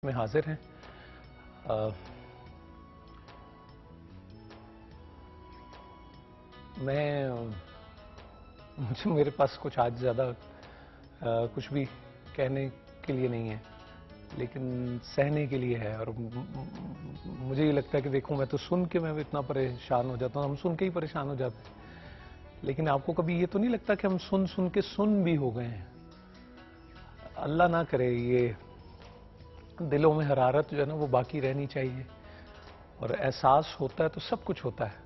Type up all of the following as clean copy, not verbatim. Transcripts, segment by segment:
میں حاضر ہیں. میرے پاس کچھ آج زیادہ کچھ بھی کہنے کے لیے نہیں ہے، لیکن سہنے کے لیے ہے. اور مجھے یہ لگتا ہے کہ دیکھوں، میں تو سن کے میں اتنا پریشان ہو جاتا ہوں، ہم سن کے ہی پریشان ہو جاتے ہیں. لیکن آپ کو کبھی یہ تو نہیں لگتا کہ ہم سن کے سن بھی ہو گئے ہیں؟ اللہ نہ کرے یہ دلوں میں حرارت جو ہے نا وہ باقی رہنی چاہیے. اور احساس ہوتا ہے تو سب کچھ ہوتا ہے،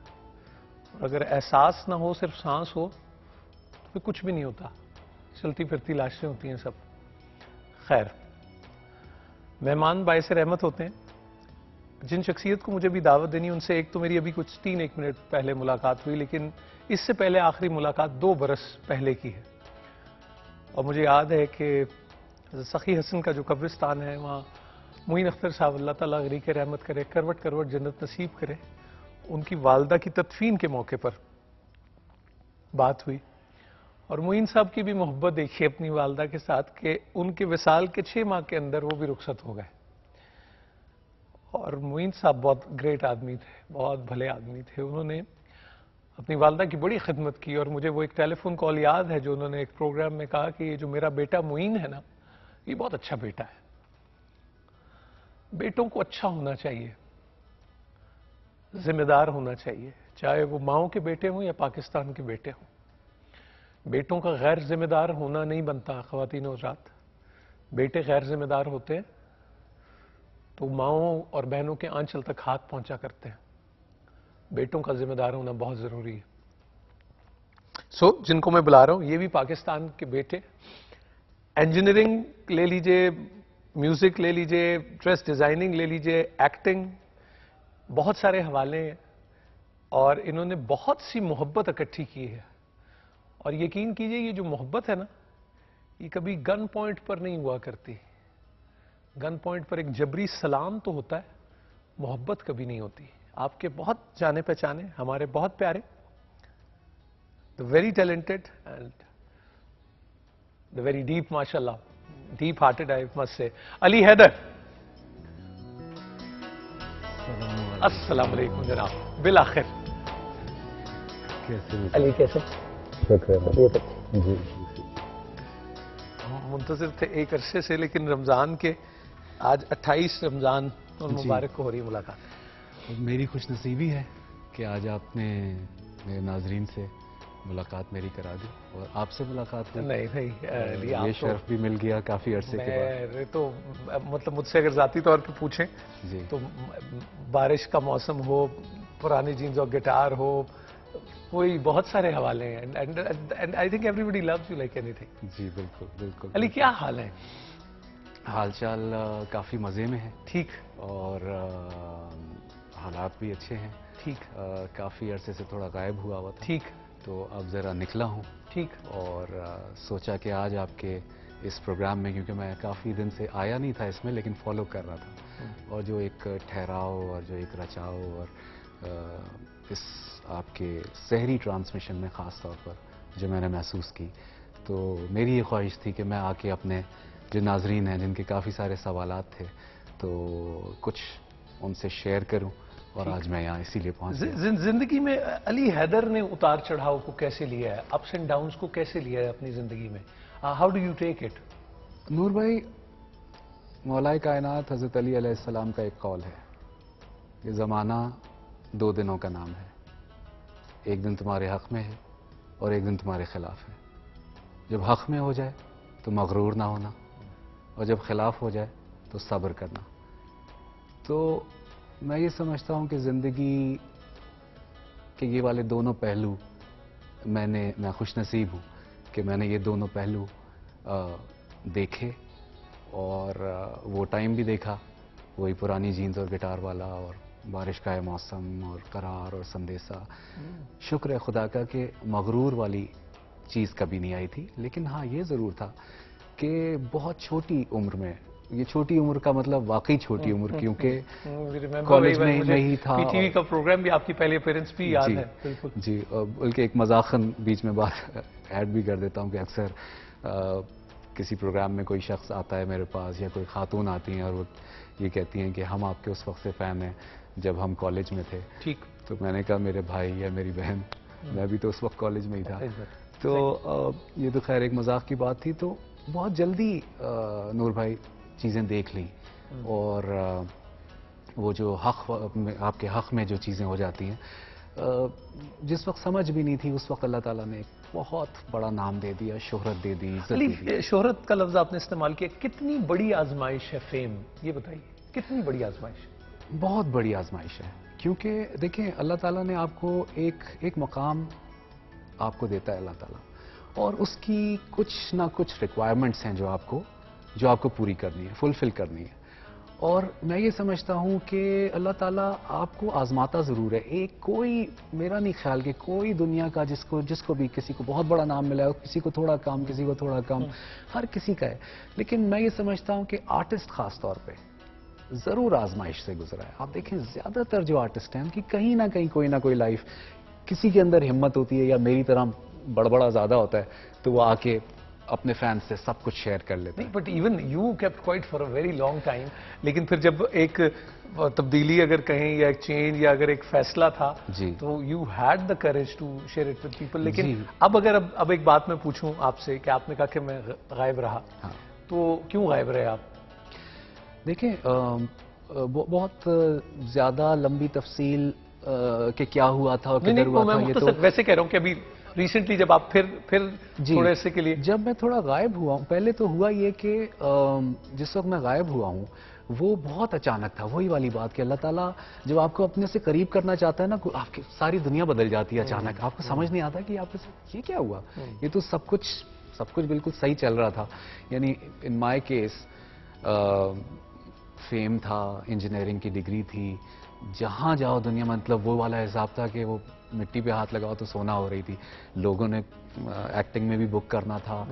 اور اگر احساس نہ ہو، صرف سانس ہو، تو پھر کچھ بھی نہیں ہوتا. چلتی پھرتی لاشیں ہوتی ہیں سب. خیر، مہمان باعث رحمت ہوتے ہیں. جن شخصیت کو مجھے بھی دعوت دینی، ان سے ایک تو میری ابھی کچھ 3 منٹ پہلے ملاقات ہوئی، لیکن اس سے پہلے آخری ملاقات 2 برس پہلے کی ہے. اور مجھے یاد ہے کہ سخی حسن کا جو قبرستان ہے، وہاں معین اختر صاحب، اللہ تعالیٰ غریق رحمت کرے، کروٹ کروٹ جنت نصیب کرے، ان کی والدہ کی تدفین کے موقع پر بات ہوئی. اور معین صاحب کی بھی محبت دیکھی اپنی والدہ کے ساتھ کہ ان کے وصال کے 6 ماہ کے اندر وہ بھی رخصت ہو گئے. اور معین صاحب بہت گریٹ آدمی تھے، بہت بھلے آدمی تھے. انہوں نے اپنی والدہ کی بڑی خدمت کی. اور مجھے وہ ایک ٹیلی فون کال یاد ہے جو انہوں نے ایک پروگرام میں کہا کہ یہ جو میرا بیٹا معین ہے نا، یہ بہت اچھا بیٹا ہے. بیٹوں کو اچھا ہونا چاہیے، ذمہ دار ہونا چاہیے، چاہے وہ ماؤں کے بیٹے ہوں یا پاکستان کے بیٹے ہوں. بیٹوں کا غیر ذمہ دار ہونا نہیں بنتا خواتین و حضرات. بیٹے غیر ذمہ دار ہوتے ہیں تو ماؤں اور بہنوں کے آنچل تک ہاتھ پہنچا کرتے ہیں. بیٹوں کا ذمہ دار ہونا بہت ضروری ہے. جن کو میں بلا رہا ہوں، یہ بھی پاکستان کے بیٹے. انجینئرنگ لے لیجئے، میوزک لے لیجئے، ڈریس ڈیزائننگ لے لیجئے، ایکٹنگ، بہت سارے حوالے ہیں. اور انہوں نے بہت سی محبت اکٹھی کی ہے. اور یقین کیجئے، یہ جو محبت ہے نا، یہ کبھی گن پوائنٹ پر نہیں ہوا کرتی. گن پوائنٹ پر ایک جبری سلام تو ہوتا ہے، محبت کبھی نہیں ہوتی. آپ کے بہت جانے پہچانے، ہمارے بہت پیارے، the very talented and the very deep, mashallah, deep hearted, I must say, علی حیدر. السلام علیکم جناب. بالآخر علی کیسے؟ جی منتظر تھے ایک عرصے سے، لیکن رمضان کے آج 28 رمضان اور مبارک کو ہو رہی ملاقات. میری خوش نصیبی ہے کہ آج آپ نے میرے ناظرین سے ملاقات میری کرا دی، اور آپ سے ملاقات ہوئی. نہیں یہ شرف بھی مل گیا کافی عرصے کے بعد. میں تو مطلب مجھ سے اگر ذاتی طور پہ پوچھیں جی تو بارش کا موسم ہو، پرانی جینز اور گٹار ہو، کوئی بہت سارے حوالے ہیں. And I think everybody loves you like anything. جی بالکل بالکل. علی کیا حال ہے؟ حال چال کافی مزے میں ہے. ٹھیک. اور حالات بھی اچھے ہیں. ٹھیک. کافی عرصے سے تھوڑا غائب ہوا تھا. ٹھیک. تو اب ذرا نکلا ہوں. ٹھیک. اور سوچا کہ آج آپ کے اس پروگرام میں، کیونکہ میں کافی دن سے آیا نہیں تھا اس میں، لیکن فالو کر رہا تھا، اور جو ایک ٹھہراؤ اور جو ایک رچاؤ اور اس آپ کے سحری ٹرانسمیشن میں خاص طور پر جو میں نے محسوس کی، تو میری یہ خواہش تھی کہ میں آ کے اپنے جو ناظرین ہیں، جن کے کافی سارے سوالات تھے، تو کچھ ان سے شیئر کروں. اور آج میں یہاں اسی لیے پہنچ گیا. زندگی میں علی حیدر نے اتار چڑھاؤ کو کیسے لیا ہے، اپس اینڈ ڈاؤنز کو کیسے لیا ہے اپنی زندگی میں؟ How do you take it? Noor بھائی، مولا کائنات حضرت علی علیہ السلام کا ایک قول ہے کہ زمانہ 2 دنوں کا نام ہے. ایک دن تمہارے حق میں ہے اور ایک دن تمہارے خلاف ہے. جب حق میں ہو جائے تو مغرور نہ ہونا، اور جب خلاف ہو جائے تو صبر کرنا. تو میں یہ سمجھتا ہوں کہ زندگی کے یہ والے دونوں پہلو میں خوش نصیب ہوں کہ میں نے یہ دونوں پہلو دیکھے. اور وہ ٹائم بھی دیکھا، وہی پرانی جینز اور گٹار والا، اور بارش کا موسم، اور قرار اور سندیسا. شکر ہے خدا کا کہ مغرور والی چیز کبھی نہیں آئی تھی. لیکن ہاں، یہ ضرور تھا کہ بہت چھوٹی عمر میں، یہ چھوٹی عمر کا مطلب واقعی چھوٹی عمر، کیونکہ کالج میں ہی تھا. پی ٹی وی کا پروگرام بھی آپ کی پہلی اپیرنس بھی یاد ہے. بالکل جی. بلکہ ایک مذاقاً بیچ میں بات ایڈ بھی کر دیتا ہوں کہ اکثر کسی پروگرام میں کوئی شخص آتا ہے میرے پاس یا کوئی خاتون آتی ہیں اور وہ یہ کہتی ہیں کہ ہم آپ کے اس وقت سے فین ہیں جب ہم کالج میں تھے. ٹھیک. تو میں نے کہا میرے بھائی یا میری بہن, میں بھی تو اس وقت کالج میں ہی تھا. تو یہ تو خیر ایک مذاق کی بات تھی. تو بہت جلدی نور بھائی چیزیں دیکھ لیں, اور وہ جو حق آپ کے حق میں جو چیزیں ہو جاتی ہیں, جس وقت سمجھ بھی نہیں تھی اس وقت اللہ تعالیٰ نے ایک بہت بڑا نام دے دیا, شہرت دے دی, عزت دے دی. شہرت کا لفظ آپ نے استعمال کیا, کتنی بڑی آزمائش ہے فیم, یہ بتائیے کتنی بڑی آزمائش ہے؟ بہت بڑی آزمائش ہے, کیونکہ دیکھیں اللہ تعالیٰ نے آپ کو ایک مقام آپ کو دیتا ہے اللہ تعالیٰ, اور اس کی کچھ نہ کچھ ریکوائرمنٹس ہیں جو آپ کو پوری کرنی ہے, فلفل کرنی ہے. اور میں یہ سمجھتا ہوں کہ اللہ تعالیٰ آپ کو آزماتا ضرور ہے. کوئی میرا نہیں خیال کہ کوئی دنیا کا جس کو بھی کسی کو بہت بڑا نام ملا ہے, کسی کو تھوڑا کم, کسی کو تھوڑا کم, ہر کسی کا ہے. لیکن میں یہ سمجھتا ہوں کہ آرٹسٹ خاص طور پہ ضرور آزمائش سے گزرا ہے. آپ دیکھیں زیادہ تر جو آرٹسٹ ہیں ان کی کہیں نہ کہیں کوئی نہ کوئی لائف, کسی کے اندر ہمت ہوتی ہے یا میری طرح بڑبڑا زیادہ ہوتا ہے تو وہ آ کے اپنے فینس سے سب کچھ شیئر کر لیتے ہیں. But even you kept quite for a very long time, لیکن پھر جب ایک تبدیلی اگر کہیں یا ایک چینج یا اگر ایک فیصلہ تھا تو you had the courage to share it with people. لیکن اب ایک بات میں پوچھوں آپ سے کہ آپ نے کہا کہ میں غائب رہا, تو کیوں غائب رہے آپ؟ دیکھیں بہت زیادہ لمبی تفصیل کہ کیا ہوا تھا اور کدھر ہوا تھا, یہ تو ویسے کہہ رہا ہوں کہ ابھی ریسنٹلی جب آپ پھر تھوڑے عرصے کے لیے, جب میں تھوڑا غائب ہوا ہوں, پہلے تو ہوا یہ کہ جس وقت میں غائب ہوا ہوں وہ بہت اچانک تھا. وہی والی بات کہ اللہ تعالیٰ جب آپ کو اپنے سے قریب کرنا چاہتا ہے نا, آپ کی ساری دنیا بدل جاتی ہے اچانک. آپ کو سمجھ نہیں آتا کہ آپ کے ساتھ یہ کیا ہوا. یہ تو سب کچھ بالکل صحیح چل رہا تھا. یعنی ان مائی کیس فیم تھا, انجینئرنگ کی ڈگری تھی, جہاں جاؤ دنیا میں مطلب وہ والا حساب تھا کہ وہ مٹی پہ ہاتھ لگاؤ تو سونا ہو رہی تھی. لوگوں نے ایکٹنگ میں بھی بک کرنا تھا,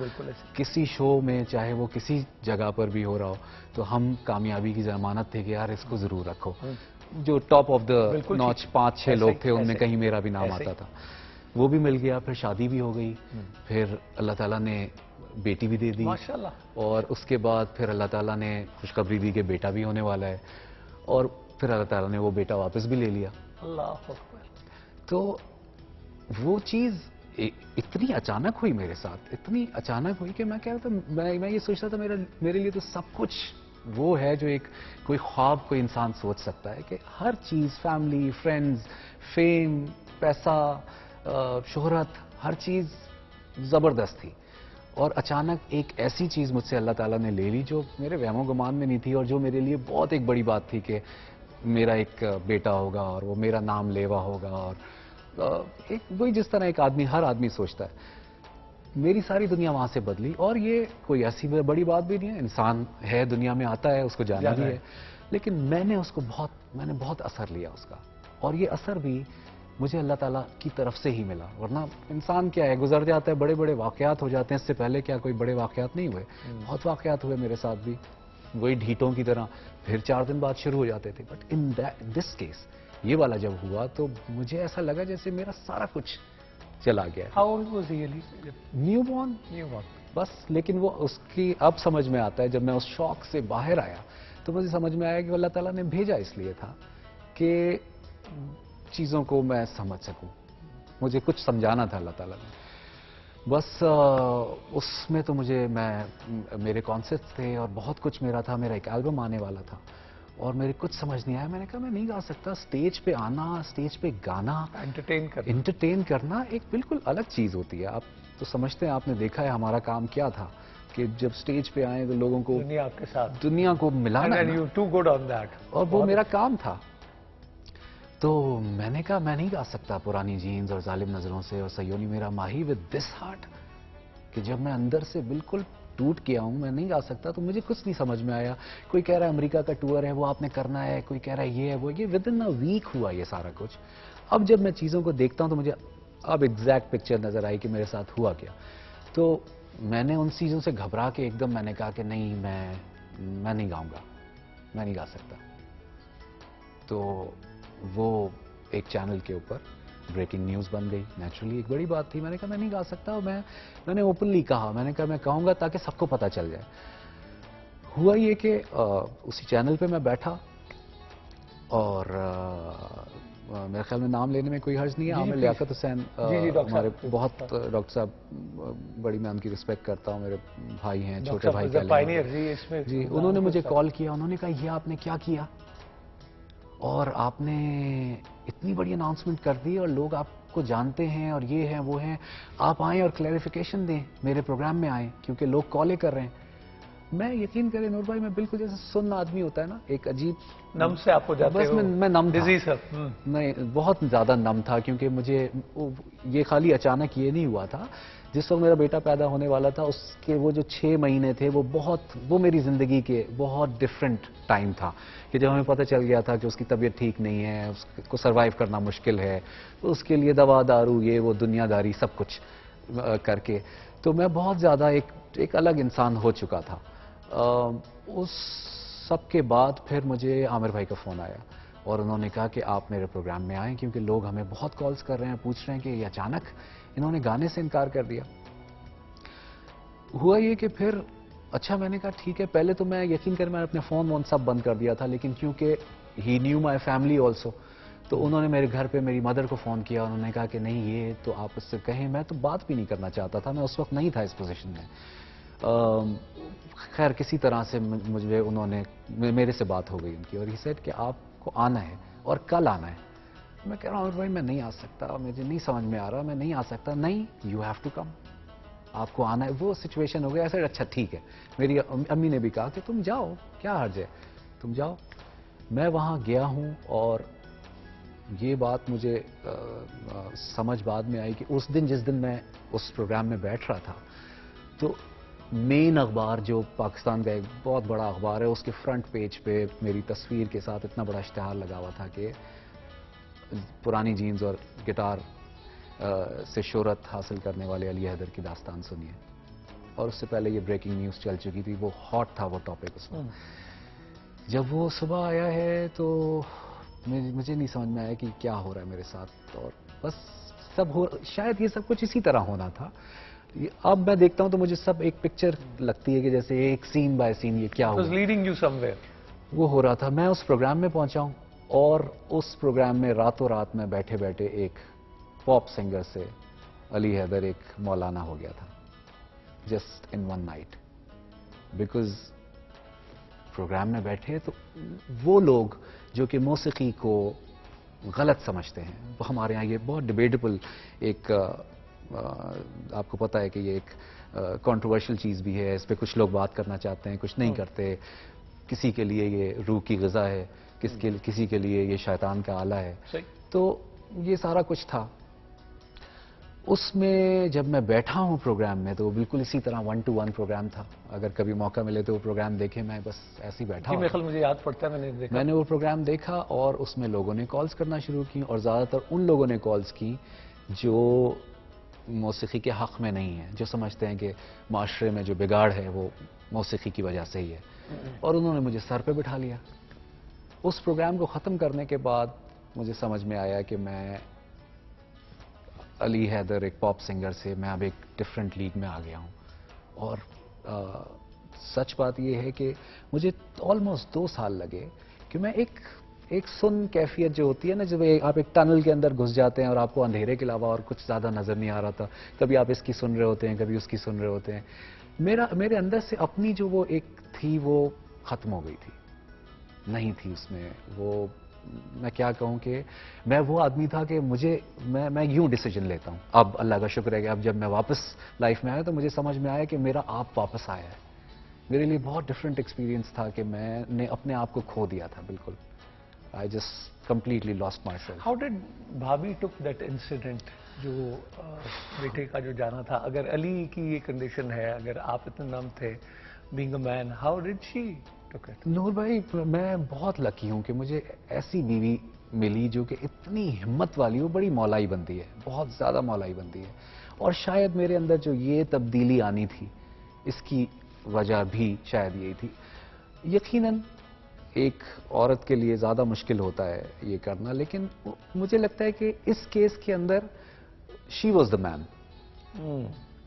کسی شو میں چاہے وہ کسی جگہ پر بھی ہو رہا ہو تو ہم کامیابی کی ضمانت تھے کہ یار اس کو ضرور رکھو. جو ٹاپ آف دا نوچ 5-6 لوگ تھے ان میں کہیں میرا بھی نام آتا تھا. وہ بھی مل گیا. پھر شادی بھی ہو گئی, پھر اللہ تعالیٰ نے بیٹی بھی دے دی, اور اس کے بعد پھر اللہ تعالیٰ نے خوشخبری دی کہ بیٹا بھی ہونے والا ہے, اور پھر اللہ تعالیٰ نے وہ بیٹا واپس بھی لے لیا. اللہ اکبر. تو وہ چیز اتنی اچانک ہوئی میرے ساتھ, اتنی اچانک ہوئی کہ میں کہہ رہا تھا, میں یہ سوچتا تھا میرے لیے تو سب کچھ وہ ہے جو کوئی خواب کوئی انسان سوچ سکتا ہے کہ ہر چیز, فیملی, فرینڈز, فیم, پیسہ, شہرت, ہر چیز زبردست تھی. اور اچانک ایک ایسی چیز مجھ سے اللہ تعالیٰ نے لے لی جو میرے وہم و گمان میں نہیں تھی, اور جو میرے لیے بہت ایک بڑی بات تھی کہ میرا ایک بیٹا ہوگا اور وہ میرا نام لیوا ہوگا. اور وہی جس طرح ایک آدمی, ہر آدمی سوچتا ہے. میری ساری دنیا وہاں سے بدلی, اور یہ کوئی ایسی بڑی بات بھی نہیں ہے. انسان ہے, دنیا میں آتا ہے, اس کو جانا بھی ہے, لیکن میں نے بہت اثر لیا اس کا. اور یہ اثر بھی مجھے اللہ تعالیٰ کی طرف سے ہی ملا. ورنہ انسان کیا ہے, گزر جاتا ہے, بڑے بڑے واقعات ہو جاتے ہیں. اس سے پہلے کیا کوئی بڑے واقعات نہیں ہوئے؟ بہت واقعات ہوئے میرے ساتھ بھی, وہی ڈھیٹوں کی طرح, پھر 4 دن بعد شروع ہو جاتے تھے. بٹ ان دس کیس یہ والا جب ہوا تو مجھے ایسا لگا جیسے میرا سارا کچھ چلا گیا. How old was he? New born بس. لیکن وہ اس کی اب سمجھ میں آتا ہے. جب میں اس شوق سے باہر آیا تو مجھے سمجھ میں آیا کہ اللہ تعالیٰ نے بھیجا اس لیے تھا کہ چیزوں کو میں سمجھ سکوں. مجھے کچھ سمجھانا تھا اللہ تعالیٰ نے. بس اس میں تو میرے کانسیپٹ تھے اور بہت کچھ میرا تھا. میرا ایک البم آنے والا تھا اور میرے کچھ سمجھ نہیں آیا. میں نے کہا میں نہیں گا سکتا. اسٹیج پہ آنا, اسٹیج پہ گانا, انٹرٹین کرنا ایک بالکل الگ چیز ہوتی ہے. آپ تو سمجھتے ہیں, آپ نے دیکھا ہے ہمارا کام کیا تھا کہ جب اسٹیج پہ آئیں تو لوگوں کو دنیا کو ملانا, اور وہ میرا کام تھا. تو میں نے کہا میں نہیں گا سکتا پرانی جینز اور ظالم نظروں سے اور سیونی میرا ماہی ود دس ہارٹ, کہ جب میں اندر سے بالکل ٹوٹ گیا ہوں میں نہیں گا سکتا. تو مجھے کچھ نہیں سمجھ میں آیا. کوئی کہہ رہا ہے امریکہ کا ٹور ہے وہ آپ نے کرنا ہے, کوئی کہہ رہا ہے یہ ہے وہ, یہ ود ان اے ویک ہوا یہ سارا کچھ. اب جب میں چیزوں کو دیکھتا ہوں تو مجھے اب ایگزیکٹ پکچر نظر آئی کہ میرے ساتھ ہوا کیا. تو میں نے ان چیزوں سے گھبرا کے ایک دم میں نے کہا کہ نہیں, میں نہیں گاؤں گا, میں نہیں گا سکتا. تو وہ ایک چینل کے اوپر بریکنگ نیوز بن گئی. نیچرلی ایک بڑی بات تھی. میں نے کہا میں نہیں گا سکتا. میں نے اوپنلی کہا, میں نے کہا میں کہوں گا تاکہ سب کو پتہ چل جائے. ہوا یہ کہ اسی چینل پہ میں بیٹھا اور میرے خیال میں نام لینے میں کوئی حرج نہیں ہے. عامر لیاقت حسین ہمارے بہت, ڈاکٹر صاحب بڑی میں ان کی رسپیکٹ کرتا ہوں, میرے بھائی ہیں, چھوٹے بھائی کہہ لیں. جی, انہوں نے مجھے کال کیا. انہوں نے کہا یہ آپ نے کیا کیا, اور آپ نے اتنی بڑی اناؤنسمنٹ کر دی اور لوگ آپ کو جانتے ہیں اور یہ ہیں وہ ہیں, آپ آئیں اور کلیریفیکیشن دیں, میرے پروگرام میں آئیں کیونکہ لوگ کالیں کر رہے ہیں. میں یقین کریں نور بھائی, میں بالکل جیسے سن آدمی ہوتا ہے نا, ایک عجیب نم سے آپ کو جاتے بس ہو, میں نم تھا. نہیں, بہت زیادہ نم تھا کیونکہ مجھے یہ خالی اچانک یہ نہیں ہوا تھا. جس وقت میرا بیٹا پیدا ہونے والا تھا اس کے وہ جو 6 مہینے تھے وہ میری زندگی کے بہت ڈفرینٹ ٹائم تھا, کہ جب ہمیں پتہ چل گیا تھا کہ اس کی طبیعت ٹھیک نہیں ہے, اس کو سروائیو کرنا مشکل ہے, تو اس کے لیے دوا دارو یہ وہ دنیا داری سب کچھ کر کے, تو میں بہت زیادہ ایک الگ انسان ہو چکا تھا. اس سب کے بعد پھر مجھے عامر بھائی کا فون آیا اور انہوں نے کہا کہ آپ میرے پروگرام میں آئیں کیونکہ لوگ ہمیں بہت کالز کر رہے ہیں, پوچھ رہے ہیں کہ یہ اچانک انہوں نے گانے سے انکار کر دیا. ہوا یہ کہ پھر اچھا, میں نے کہا ٹھیک ہے. پہلے تو میں یقین کر میں نے اپنے فون سب بند کر دیا تھا, لیکن کیونکہ ہی نیو مائی فیملی آلسو, تو انہوں نے میرے گھر پہ میری مدر کو فون کیا. انہوں نے کہا کہ نہیں یہ تو آپ اس سے کہیں. میں تو بات بھی نہیں کرنا چاہتا تھا, میں اس وقت نہیں تھا اس پوزیشن میں. خیر کسی طرح سے مجھے انہوں نے, میرے سے بات ہو گئی ان کی, اور یہ سیٹ کہ آپ کو آنا ہے اور کل آنا ہے. میں کہہ رہا ہوں بھائی میں نہیں آ سکتا, مجھے نہیں سمجھ میں آ رہا, میں نہیں آ سکتا. نہیں, یو ہیو ٹو کم, آپ کو آنا ہے. وہ سچویشن ہو گیا ایسے. اچھا ٹھیک ہے. میری امی نے بھی کہا کہ تم جاؤ, کیا حرج ہے, تم جاؤ. میں وہاں گیا ہوں اور یہ بات مجھے سمجھ بعد میں آئی کہ اس دن جس دن میں اس پروگرام میں بیٹھ رہا تھا, تو مین اخبار جو پاکستان کا ایک بہت بڑا اخبار ہے, اس کے فرنٹ پیج پہ میری تصویر کے ساتھ اتنا بڑا اشتہار لگا ہوا تھا کہ پرانی جینز اور گٹار سے شہرت حاصل کرنے والے علی حیدر کی داستان سنیے. اور اس سے پہلے یہ بریکنگ نیوز چل چکی تھی, وہ ہاٹ تھا وہ ٹاپک اس میں. جب وہ صبح آیا ہے تو مجھے نہیں سمجھ میں آیا کہ کیا ہو رہا ہے میرے ساتھ, اور بس شاید یہ سب کچھ اسی طرح ہونا تھا. اب میں دیکھتا ہوں تو مجھے سب ایک پکچر لگتی ہے کہ جیسے ایک سین بائی سین یہ کیا ہوا. Leading you some where. وہ ہو رہا تھا. میں اس پروگرام میں پہنچا ہوں اور اس پروگرام میں راتوں رات میں بیٹھے بیٹھے ایک پاپ سنگر سے علی حیدر ایک مولانا ہو گیا تھا, just in one night. Because programme میں بیٹھے تو وہ لوگ جو کہ موسیقی کو غلط سمجھتے ہیں, وہ ہمارے یہاں یہ بہت ڈیبیٹیبل ایک, آپ کو پتا ہے کہ یہ ایک کنٹروورشل چیز بھی ہے, اس پہ کچھ لوگ بات کرنا چاہتے ہیں, کچھ نہیں کرتے. کسی کے لیے یہ روح کی غذا ہے, کسی کے لیے یہ شیطان کا آلہ ہے. تو یہ سارا کچھ تھا. اس میں جب میں بیٹھا ہوں پروگرام میں تو وہ بالکل اسی طرح 1-to-1 پروگرام تھا. اگر کبھی موقع ملے تو وہ پروگرام دیکھیں. میں بس ایسے ہی بیٹھا ہوں. مجھے یاد پڑتا ہے میں نے وہ پروگرام دیکھا اور اس میں لوگوں نے کالز کرنا شروع کی, اور زیادہ تر ان لوگوں نے کالز کی جو موسیقی کے حق میں نہیں ہیں, جو سمجھتے ہیں کہ معاشرے میں جو بگاڑ ہے وہ موسیقی کی وجہ سے ہی ہے. اور انہوں نے مجھے سر پہ بٹھا لیا. اس پروگرام کو ختم کرنے کے بعد مجھے سمجھ میں آیا کہ میں علی حیدر ایک پاپ سنگر سے میں اب ایک ڈفرینٹ لیگ میں آ گیا ہوں. اور سچ بات یہ ہے کہ مجھے آلموسٹ 2 سال لگے کہ میں ایک سن کیفیت جو ہوتی ہے نا, جب آپ ایک ٹنل کے اندر گھس جاتے ہیں اور آپ کو اندھیرے کے علاوہ اور کچھ زیادہ نظر نہیں آ رہا تھا. کبھی آپ اس کی سن رہے ہوتے ہیں, کبھی اس کی سن رہے ہوتے ہیں. میرے اندر سے اپنی جو وہ ایک تھی وہ ختم ہو گئی تھی, نہیں تھی اس میں وہ. میں کیا کہوں کہ میں وہ آدمی تھا کہ میں یوں ڈیسیجن لیتا ہوں. اب اللہ کا شکر ہے کہ اب جب میں واپس لائف میں آیا تو مجھے سمجھ میں آیا کہ میرا آپ واپس آیا ہے. میرے لیے بہت ڈفرینٹ ایکسپیرینس تھا کہ میں نے اپنے آپ کو کھو دیا تھا بالکل. I just completely lost myself. How did بھابھی took that incident جو بیٹے کا جو جانا تھا؟ اگر علی کی یہ کنڈیشن ہے, اگر آپ اتنے نام تھے being a man, how did she took it? نور بھائی میں بہت لکی ہوں کہ مجھے ایسی بیوی ملی جو کہ اتنی ہمت والی, وہ بڑی مولائی بنتی ہے, بہت زیادہ مولائی بنتی ہے. اور شاید میرے اندر جو یہ تبدیلی آنی تھی اس کی وجہ بھی شاید یہی تھی. یقیناً ایک عورت کے لیے زیادہ مشکل ہوتا ہے یہ کرنا، لیکن مجھے لگتا ہے کہ اس کیس کے اندر شی واز دا مین.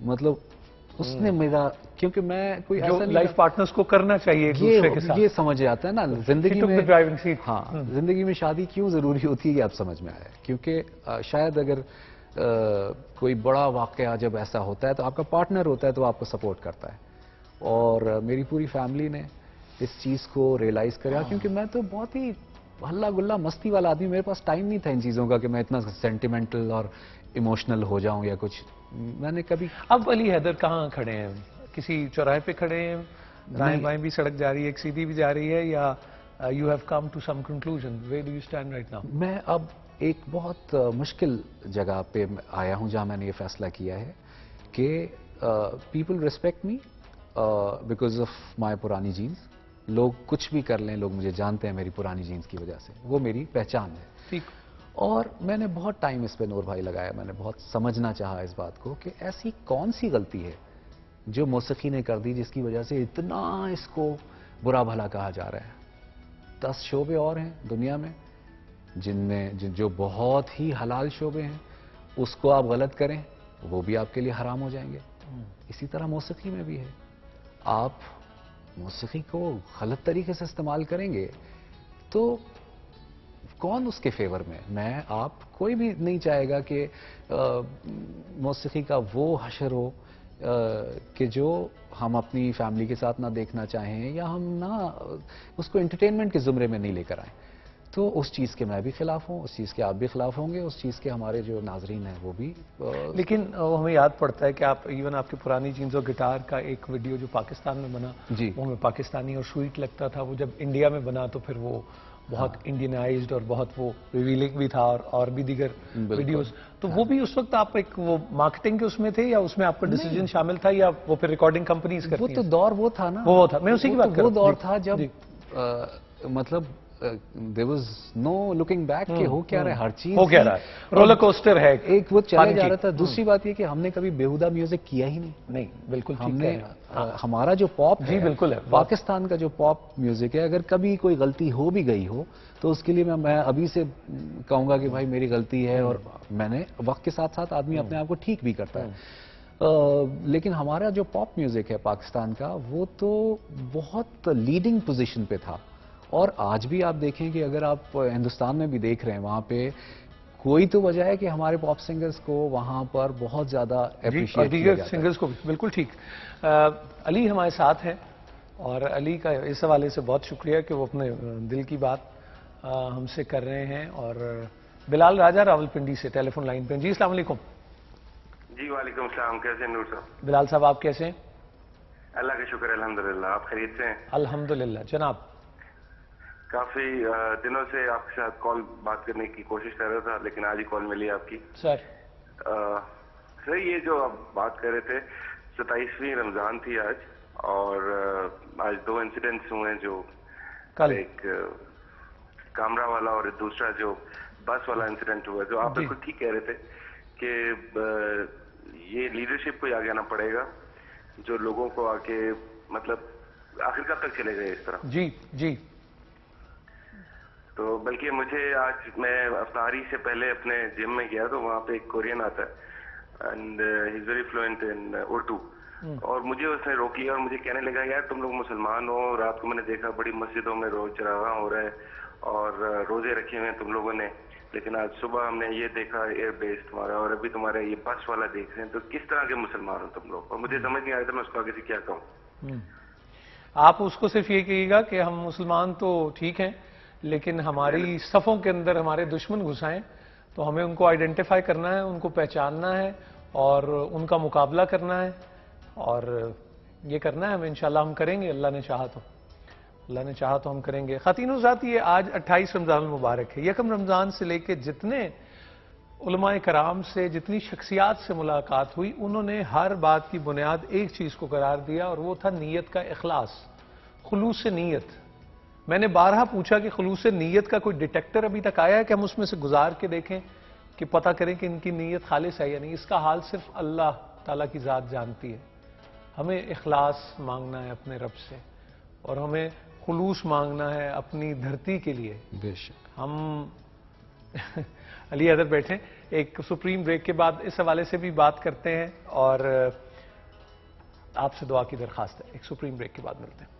مطلب اس نے میرا، کیونکہ میں کوئی جو ایسا نہیں لائف پارٹنرز کو کرنا چاہیے ایک دوسرے کے ساتھ. یہ سمجھ آتا ہے نا زندگی took میں. the driving seat. ہاں، زندگی میں شادی کیوں ضروری ہوتی ہے یہ اب سمجھ میں آیا. کیونکہ شاید اگر کوئی بڑا واقعہ جب ایسا ہوتا ہے تو آپ کا پارٹنر ہوتا ہے تو آپ کو سپورٹ کرتا ہے. اور میری پوری فیملی نے اس چیز کو ریئلائز کرا، کیونکہ میں تو بہت ہی ہلا گلا مستی والا آدمی، میرے پاس ٹائم نہیں تھا ان چیزوں کا کہ میں اتنا سینٹیمنٹل اور ایموشنل ہو جاؤں یا کچھ. میں نے کبھی اب علی حیدر کہاں کھڑے ہیں؟ کسی چوراہے پہ کھڑے ہیں؟ دائیں بائیں بھی سڑک جا رہی ہے، ایک سیدھی بھی جا رہی ہے، یا you have come to some conclusion? Where do you stand right now? میں اب ایک بہت مشکل جگہ پہ آیا ہوں جہاں میں نے یہ فیصلہ کیا ہے کہ people respect me because of my پرانی جینز. لوگ کچھ بھی کر لیں، لوگ مجھے جانتے ہیں میری پرانی جینز کی وجہ سے، وہ میری پہچان ہے. ٹھیک. اور میں نے بہت ٹائم اس پہ نور بھائی لگایا، میں نے بہت سمجھنا چاہا اس بات کو کہ ایسی کون سی غلطی ہے جو موسیقی نے کر دی جس کی وجہ سے اتنا اس کو برا بھلا کہا جا رہا ہے. 10 شعبے اور ہیں دنیا میں جن میں جو بہت ہی حلال شعبے ہیں، اس کو آپ غلط کریں وہ بھی آپ کے لیے حرام ہو جائیں گے. اسی طرح موسیقی میں بھی ہے. آپ موسیقی کو غلط طریقے سے استعمال کریں گے تو کون اس کے فیور میں آپ کوئی بھی نہیں چاہے گا کہ موسیقی کا وہ حشر ہو کہ جو ہم اپنی فیملی کے ساتھ نہ دیکھنا چاہیں یا ہم نہ اس کو انٹرٹینمنٹ کے زمرے میں نہیں لے کر آئیں. تو اس چیز کے میں بھی خلاف ہوں، اس چیز کے آپ بھی خلاف ہوں گے، اس چیز کے ہمارے جو ناظرین ہیں وہ بھی. لیکن ہمیں یاد پڑتا ہے کہ آپ ایون آپ کی پرانی جینز اور گٹار کا ایک ویڈیو جو پاکستان میں بنا، جی وہ ہمیں پاکستانی اور سویٹ لگتا تھا. وہ جب انڈیا میں بنا تو پھر وہ بہت انڈینائزڈ اور بہت وہ ریویلنگ بھی تھا، اور بھی دیگر ویڈیوز. تو وہ بھی اس وقت آپ ایک وہ مارکیٹنگ کے اس میں تھے، یا اس میں آپ کا ڈیسیجن شامل تھا، یا وہ پھر ریکارڈنگ کمپنیز کرتی ہیں؟ وہ تو دور وہ تھا نا، وہ تھا، میں اسی کی بات کر رہا ہوں. وہ دور تھا جب مطلب there was no looking back کہ ہو کیا رہا ہے، ہر چیز ہو کیا رہا ہے، رولر کوسٹر ہے ایک وہ چلے جا رہا تھا. دوسری بات یہ کہ ہم نے کبھی بیہودہ میوزک کیا ہی نہیں. بالکل ہم نے ہمارا جو پاپ ہے، بالکل ہے، پاکستان کا جو پاپ میوزک ہے، اگر کبھی کوئی غلطی ہو بھی گئی ہو تو اس کے لیے میں ابھی سے کہوں گا کہ بھائی میری غلطی ہے، اور میں نے وقت کے ساتھ ساتھ آدمی اپنے آپ کو ٹھیک بھی کرتا ہے. لیکن ہمارا جو پاپ میوزک ہے پاکستان کا، وہ تو بہت لیڈنگ پوزیشن پہ تھا. اور آج بھی آپ دیکھیں کہ اگر آپ ہندوستان میں بھی دیکھ رہے ہیں، وہاں پہ کوئی تو وجہ ہے کہ ہمارے پاپ سنگرز کو وہاں پر بہت زیادہ اپریشیٹ کیا جاتا ہے. سنگرز کو بھی بالکل ٹھیک. علی ہمارے ساتھ ہیں، اور علی کا اس حوالے سے بہت شکریہ کہ وہ اپنے دل کی بات ہم سے کر رہے ہیں. اور بلال راجہ راولپنڈی سے ٹیلی فون لائن پہ. جی السلام علیکم. جی وعلیکم السلام. کیسے ہیں نور صاحب؟ بلال صاحب آپ کیسے ہیں؟ اللہ کا شکر الحمدللہ. آپ خیریت سے ہیں؟ الحمدللہ جناب. کافی دنوں سے آپ کے ساتھ کال بات کرنے کی کوشش کر رہا تھا، لیکن آج ہی کال ملی آپ کی. سر یہ جو آپ بات کر رہے تھے، 27ویں رمضان تھی آج، اور آج 2 انسیڈنٹس ہوئے ہیں، جو ایک کامرا والا اور دوسرا جو بس والا انسیڈنٹ ہوا، جو آپ بالکل ٹھیک کہہ رہے تھے کہ یہ لیڈرشپ کو آگے آنا پڑے گا، جو لوگوں کو آ کے مطلب آخر کب تک چلے گئے اس طرح. جی جی. تو بلکہ مجھے آج میں افطاری سے پہلے اپنے جم میں گیا تو وہاں پہ ایک کورین آتا ہے، and he is very fluent in Urdu, اور مجھے اس نے روکی اور مجھے کہنے لگا یار تم لوگ مسلمان ہو، رات کو میں نے دیکھا بڑی مسجدوں میں روز چراغاں ہو رہا ہے اور روزے رکھے ہوئے ہیں تم لوگوں نے، لیکن آج صبح ہم نے یہ دیکھا ایئر بیس تمہارا، اور ابھی تمہارا یہ بس والا دیکھ رہے ہیں، تو کس طرح کے مسلمان ہو تم لوگ؟ اور مجھے سمجھ نہیں آیا تھا میں اس کو آگے سے کیا کہوں. آپ اس کو صرف یہ کہیے گا کہ ہم مسلمان تو ٹھیک ہیں، لیکن ہماری صفوں کے اندر ہمارے دشمن گھسائیں تو ہمیں ان کو آئیڈینٹیفائی کرنا ہے، ان کو پہچاننا ہے، اور ان کا مقابلہ کرنا ہے، اور یہ کرنا ہے ہمیں. انشاءاللہ ہم کریں گے، اللہ نے چاہا تو. اللہ نے چاہا تو ہم کریں گے. خواتین و حضرات، یہ آج 28 رمضان المبارک ہے. 1 رمضان سے لے کے جتنے علماء کرام سے، جتنی شخصیات سے ملاقات ہوئی، انہوں نے ہر بات کی بنیاد ایک چیز کو قرار دیا، اور وہ تھا نیت کا اخلاص، خلوص نیت. میں نے بارہا پوچھا کہ خلوص نیت کا کوئی ڈیٹیکٹر ابھی تک آیا ہے کہ ہم اس میں سے گزار کے دیکھیں کہ پتہ کریں کہ ان کی نیت خالص ہے یا نہیں. اس کا حال صرف اللہ تعالیٰ کی ذات جانتی ہے. ہمیں اخلاص مانگنا ہے اپنے رب سے، اور ہمیں خلوص مانگنا ہے اپنی دھرتی کے لیے. بے شک. ہم علی حیدر بیٹھے ایک سپریم بریک کے بعد اس حوالے سے بھی بات کرتے ہیں اور آپ سے دعا کی درخواست ہے. ایک سپریم بریک کے بعد ملتے ہیں.